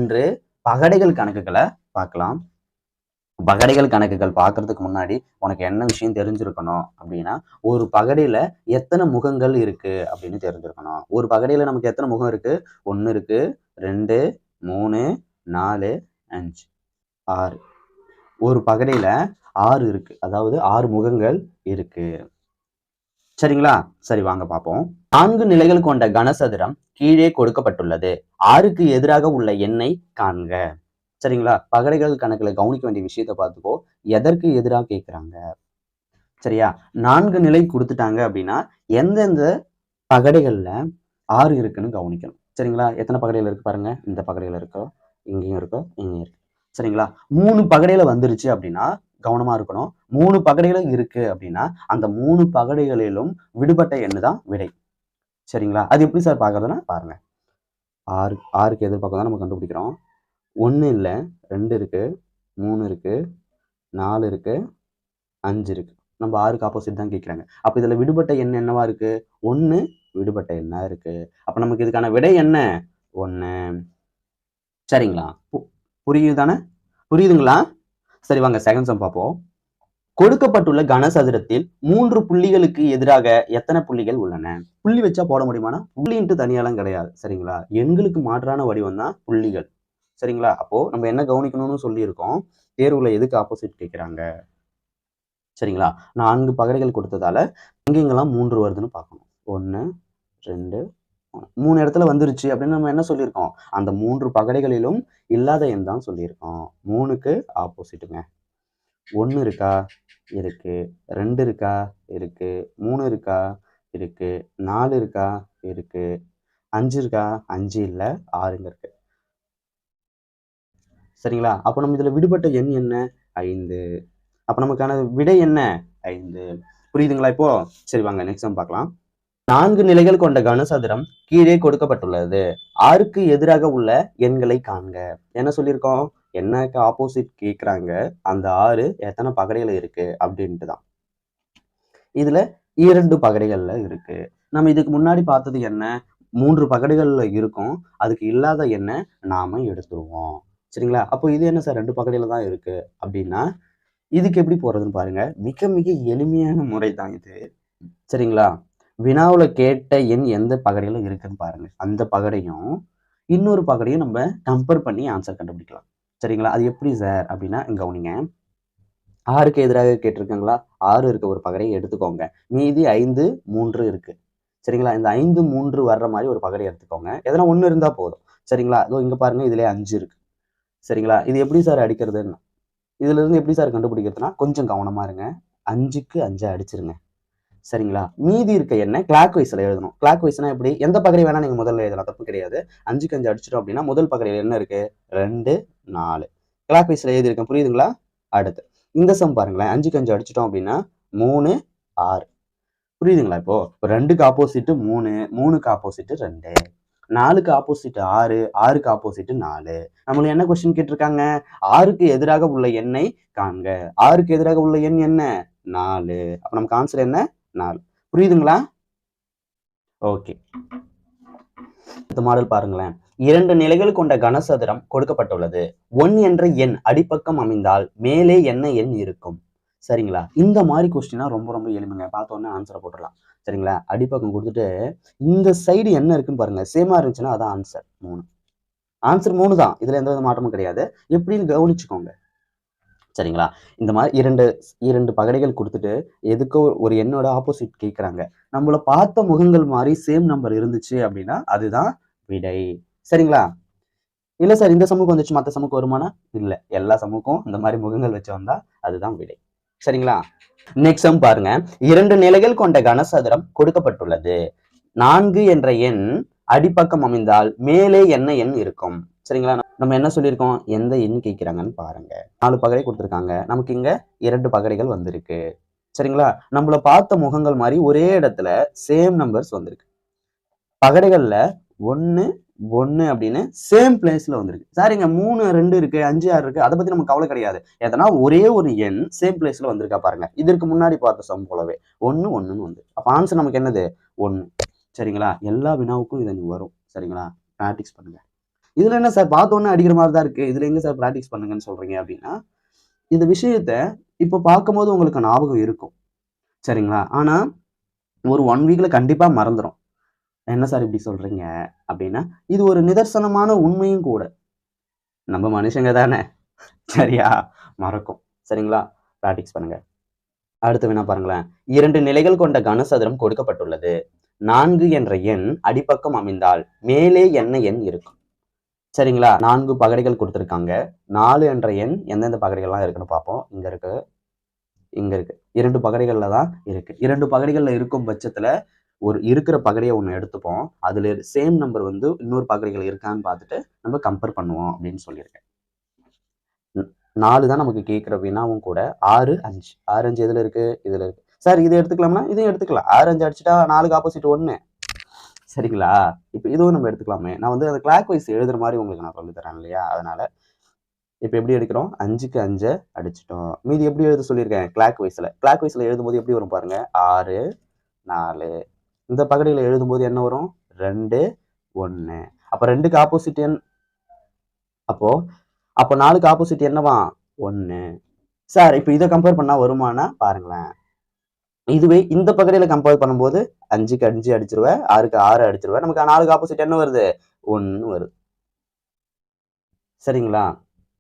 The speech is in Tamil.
இன்று பகடைகள் கணக்குகளை பார்க்கலாம். பகடைகள் கணக்குகள் பார்க்கறதுக்கு முன்னாடி உனக்கு என்ன விஷயம் தெரிஞ்சிருக்கணும் அப்படின்னா, ஒரு பகடையில எத்தனை முகங்கள் இருக்கு அப்படின்னு தெரிஞ்சிருக்கணும். ஒரு பகடையில நமக்கு எத்தனை முகம் இருக்கு? 1 இருக்கு, 2, 3, 4, 5, 6. ஒரு பகடையில 6 இருக்கு. அதாவது 6 முகங்கள் இருக்கு. சரிங்களா? சரி, வாங்க பார்ப்போம். 4 நிலைகள் கொண்ட கனசதுரம் கீழே கொடுக்கப்பட்டுள்ளது. 6க்கு எதிராக உள்ள எண்ணை காண்க. சரிங்களா? பகடைகள் கணக்குல கவனிக்க வேண்டிய விஷயத்த பார்த்துக்கோ. எதற்கு எதிராக கேட்கிறாங்க? சரியா? 4 நிலை கொடுத்துட்டாங்க அப்படின்னா எந்தெந்த பகடைகள்ல 6 இருக்குன்னு கவனிக்கணும். சரிங்களா? எத்தனை பகடைகள் இருக்கு பாருங்க. இந்த பகடையில இருக்கோ, இங்கேயும் இருக்கோ, இங்கேயும் இருக்கு. சரிங்களா? 3 பகடையில வந்துருச்சு அப்படின்னா கவனமா இருக்கணும். 3 பகடைகள் இருக்கு அப்படின்னா அந்த 3 பகடைகளிலும் விடுபட்ட எண்ணு தான் விடை. சரிங்களா? அது எப்படி சார் பார்க்கறதுன்னா பாருங்க. 6க்கு எதிர்பார்க்க தான் நம்ம கண்டுபிடிக்கிறோம். 1 இல்லை, 2 இருக்கு, 3 இருக்கு, 4 இருக்கு, 5 இருக்கு. நம்ம 6க்கு ஆப்போசிட் தான் கேட்குறாங்க. அப்போ இதில் விடுபட்ட எண் என்னவா இருக்கு? 1 விடுபட்ட எண்ணா இருக்கு. அப்போ நமக்கு இதுக்கான விடை என்ன? 1. சரிங்களா? புரியுதானே? புரியுதுங்களா? சரி, வாங்க செகண்ட் சம் பார்ப்போம். கொடுக்கப்பட்டுள்ள கனசதுரத்தில் 3 புள்ளிகளுக்கு எதிராக எத்தனை புள்ளிகள் உள்ளன? புள்ளி வச்சா போட முடியுமானா? புள்ளின்ட்டு தனியாலாம் கிடையாது. சரிங்களா? எண்களுக்கு மாற்றான வடிவம் தான் புள்ளிகள். சரிங்களா? அப்போ நம்ம என்ன கவனிக்கணும்னு சொல்லியிருக்கோம். தேர்வுல எதுக்கு ஆப்போசிட் கேட்கிறாங்க? சரிங்களா? 4 பகடைகள் கொடுத்ததால எங்கெங்கெல்லாம் 3 வருதுன்னு பார்க்கணும். 1, 2, 3 இடத்துல வந்துருச்சு அப்படின்னு நம்ம என்ன சொல்லியிருக்கோம்? அந்த 3 பகடைகளிலும் இல்லாத எண் தான் சொல்லியிருக்கோம். 3க்கு ஆப்போசிட்டுங்க. 1 இருக்கா? இருக்கு. 2 இருக்கா? இருக்கு. 3 இருக்கா? இருக்கு. 4 இருக்கா? இருக்கு. 5 இருக்கா? 5 இல்ல, 6ங்க இருக்கு. சரிங்களா? அப்போ நம்ம இதுல விடுபட்ட எண் என்ன? 5. அப்ப நமக்கான விடை என்ன? 5. புரியுதுங்களா இப்போ? சரி, வாங்க நெக்ஸ்ட் சம் பார்க்கலாம். 4 நிலைகள் கொண்ட கனசதுரம் கீழே கொடுக்கப்பட்டுள்ளது. 6க்கு எதிராக உள்ள எண்களை காண்க. என்ன சொல்லியிருக்கோம்? என்னக்கு ஆப்போசிட் கேட்கிறாங்க. அந்த 6 எத்தனை பகடைகள் இருக்கு அப்படின்ட்டு தான். இதுல 2 பகடைகள்ல இருக்கு. நம்ம இதுக்கு முன்னாடி பார்த்தது என்ன? 3 பகடைகள்ல இருக்கும். அதுக்கு இல்லாத எண்ணை நாம எடுத்துருவோம். சரிங்களா? அப்போ இது என்ன சார் 2 பகடையில தான் இருக்கு அப்படின்னா இதுக்கு எப்படி போறதுன்னு பாருங்க. மிக மிக எளிமையான முறை தான் இது. சரிங்களா? வினாவுல கேட்ட எண் எந்த பகடையில இருக்குன்னு பாருங்க. அந்த பகடையும் இன்னொரு பகடையும் நம்ம கம்பேர் பண்ணி ஆன்சர் கண்டுபிடிக்கலாம். சரிங்களா? அது எப்படி சார் அப்படின்னா கவனிங்க. 6க்கு எதிராக கேட்டிருக்காங்களா? 6 இருக்க ஒரு பகடையை எடுத்துக்கோங்க. மீதி 5, 3 இருக்கு. சரிங்களா? இந்த 5, 3 வர்ற மாதிரி ஒரு பகடை எடுத்துக்கோங்க. எதனா 1 இருந்தா போதும். சரிங்களா? இதோ இங்க பாருங்க, இதுலயே 5 இருக்கு. சரிங்களா? இது எப்படி சார் அடிக்கிறதுன்னு இதுல இருந்து எப்படி சார் கண்டுபிடிக்கிறதுனா கொஞ்சம் கவனமா இருங்க. 5க்கு 5 அடிச்சிருங்க. சரிங்களா? மீதி இருக்க எண்ணை கிளாக் வைஸ்ல எழுதணும். கிளாக் வைஸ்னா எப்படி? எந்த பகடை வேணா நீங்க முதல்ல எழுதலாம், தப்பு கிடையாது. 5க்கு 5 அடிச்சிட்டோம் அப்படின்னா முதல் பகடையில என்ன இருக்கு? 2, 4. கிளாக் வைஸ்ல எழுதியிருக்கேன். புரியுதுங்களா? அடுத்து இந்த சம் பாருங்களேன். 5க்கு 5 அடிச்சிட்டோம் அப்படின்னா 3, 6. புரியுதுங்களா? இப்போ 2க்கு ஆப்போசிட் 3, 3க்கு ஆப்போசிட் 2, 4க்கு ஆப்போசிட் 6, 6க்கு ஆப்போசிட் 4. நம்மள என்ன கொஸ்டின் கேட்டிருக்காங்க? 6க்கு எதிராக உள்ள எண்ணை காண்க. 6க்கு எதிராக உள்ள எண் என்ன? 4. அப்ப நமக்கு ஆன்சர் என்ன? 4. புரியுதுங்களா? ஓகே. அடுத்த மாடல் பாருங்களேன். 2 நிலைகள் கொண்ட கனசதுரம் கொடுக்கப்பட்டுள்ளது. 1 என்ற எண் அடிப்பக்கம் அமைந்தால் மேலே என்ன எண் இருக்கும்? சரிங்களா? இந்த மாதிரி கொஸ்டினா ரொம்ப ரொம்ப எளிமைங்க. பார்த்தோன்னே ஆன்சரை போட்டுடலாம். சரிங்களா? அடிப்பக்கம் கொடுத்துட்டு இந்த சைடு என்ன இருக்குன்னு பாருங்க. சேமா இருந்துச்சுன்னா அதான் ஆன்சர். 3. ஆன்சர் 3 தான். இதுல எந்த வித மாற்றமும் கிடையாது. எப்படின்னு கவனிச்சுக்கோங்க. சரிங்களா? இந்த மாதிரி இரண்டு பகடைகள் கொடுத்துட்டு எதுக்கோ ஒரு எண்ணோட ஆப்போசிட் கேட்குறாங்க. நம்மள பார்த்த முகங்கள் மாதிரி சேம் நம்பர் இருந்துச்சு அப்படின்னா அதுதான் விடை. சரிங்களா? இல்ல சார் இந்த சமூகம் வந்துச்சு மற்ற சமூகம் வருமானா? இல்ல, எல்லா சமூகம் இந்த மாதிரி முகங்கள் வச்சு வந்தா அதுதான் விடை. சரிங்களா? நெக்ஸ்ட் சம் பாருங்க. 2 நிலைகள் கொண்ட கனசதுரம் கொடுக்கப்பட்டுள்ளது. 4 என்ற எண் அடிப்பக்கம் அமைந்தால் மேலே என்ன எண் இருக்கும்? சரிங்களா? நம்ம என்ன சொல்லியிருக்கோம்? எந்த எண் கேட்கிறாங்கன்னு பாருங்க. 4 பகடை கொடுத்துருக்காங்க. நமக்கு இங்க 2 பகடைகள் வந்திருக்கு. சரிங்களா? நம்மள பார்த்த முகங்கள் மாதிரி ஒரே இடத்துல சேம் நம்பர்ஸ் வந்திருக்கு. பகடைகள்ல 1, 1 அப்படின்னு சேம் பிளேஸ்ல வந்திருக்கு. சார் இங்க 3, 2 இருக்கு, 5, 6 இருக்கு. அதை பத்தி நமக்கு கவலை கிடையாது. எதனா ஒரே ஒரு எண் சேம் பிளேஸ்ல வந்திருக்கா பாருங்க. இதற்கு முன்னாடி பார்த்த சம் போலவே 1, 1ன்னு வந்து. அப்ப ஆன்சர் நமக்கு என்னது? 1. சரிங்களா? எல்லா வினாவுக்கும் இது வரும். சரிங்களா? பிராக்டிஸ் பண்ணுங்க. இதுல என்ன சார் பார்த்த உடனே அடிக்கிற மாதிரி தான் இருக்கு, இதுல எங்க சார் பிராக்டிஸ் பண்ணுங்கன்னு சொல்றீங்க அப்படின்னா, இந்த விஷயத்த இப்ப பார்க்கும்போது உங்களுக்கு ஞாபகம் இருக்கும். சரிங்களா? ஆனா ஒரு 1 வீக்ல கண்டிப்பா மறந்துரும். என்ன சார் இப்படி சொல்றீங்க? அப்படின்னா, இது ஒரு நிதர்சனமான உண்மையும் கூட. நம்ம மனுஷங்க தானே. சரியா? மறக்கும். சரிங்களா? பிராக்டிஸ் பண்ணுங்க. அடுத்த வினா பாருங்களேன். 2 நிலைகள் கொண்ட கனசதுரம் கொடுக்கப்பட்டுள்ளது. 4 என்ற எண் அடிப்பக்கம் அமைந்தால் மேலே என்ன எண் இருக்கும்? சரிங்களா? 4 பகடைகள் குடுத்திருக்காங்க. 4 என்ற எண் எந்தெந்த பகடைகள்லாம் இருக்குன்னு பார்ப்போம். இங்க இருக்கு, இங்க இருக்கு. 2 பகடைகள்ல தான் இருக்கு. 2 பகடைகள்ல இருக்கும் பட்சத்துல, ஒரு இருக்கிற பகடைய ஒண்ணு எடுத்துப்போம். அதுல சேம் நம்பர் வந்து இன்னொரு பகடைகள் இருக்கான்னு பார்த்துட்டு, நம்ம கம்பேர் பண்ணுவோம் அப்படின்னு சொல்லியிருக்கேன். 4 தான் நமக்கு கேட்கிற வினாவும் கூட. 6, 5. 6, 5 எதுல இருக்கு? இதுல இருக்கு. சார் இத எடுத்துக்கலாம்னா, இதையும் எடுத்துக்கலாம். 6, 5 அடிச்சுட்டா 4க்கு ஆப்போசிட் 1. சரிங்களா? இப்ப இதுவும் நம்ம எடுத்துக்கலாமே. நான் வந்து அந்த கிளாக் வைஸ் எழுதுற மாரி உங்களுக்கு நான் சொல்லி தரேன் இல்லையா? அதனால இப்ப எப்படி எடுக்கிறோம்? 5க்கு 5 அடிச்சுட்டோம். மீதி எப்படி எழுத சொல்லியிருக்கேன்? கிளாக் வைஸ்ல. கிளாக் வைஸ்ல எழுதும்போது எப்படி வரும் பாருங்க. 6, 4. இந்த பகடையில எழுதும்போது என்ன வரும்? 2, 1. அப்ப 2க்கு ஆப்போசிட் எண் அப்போ அப்ப 4க்கு ஆப்போசிட் என்னவா? 1. சார் இப்ப இத கம்பேர் பண்ணா வருமானா பாருங்களேன். இதுவே இந்த பகடையில கம்பேர் பண்ணும்போது 5க்கு 5 அடிச்சிருவேன். 6க்கு 6 அடிச்சிருவேன். நமக்கு 4க்கு ஆப்போசிட் என்ன வருது? 1 வருது. சரிங்களா?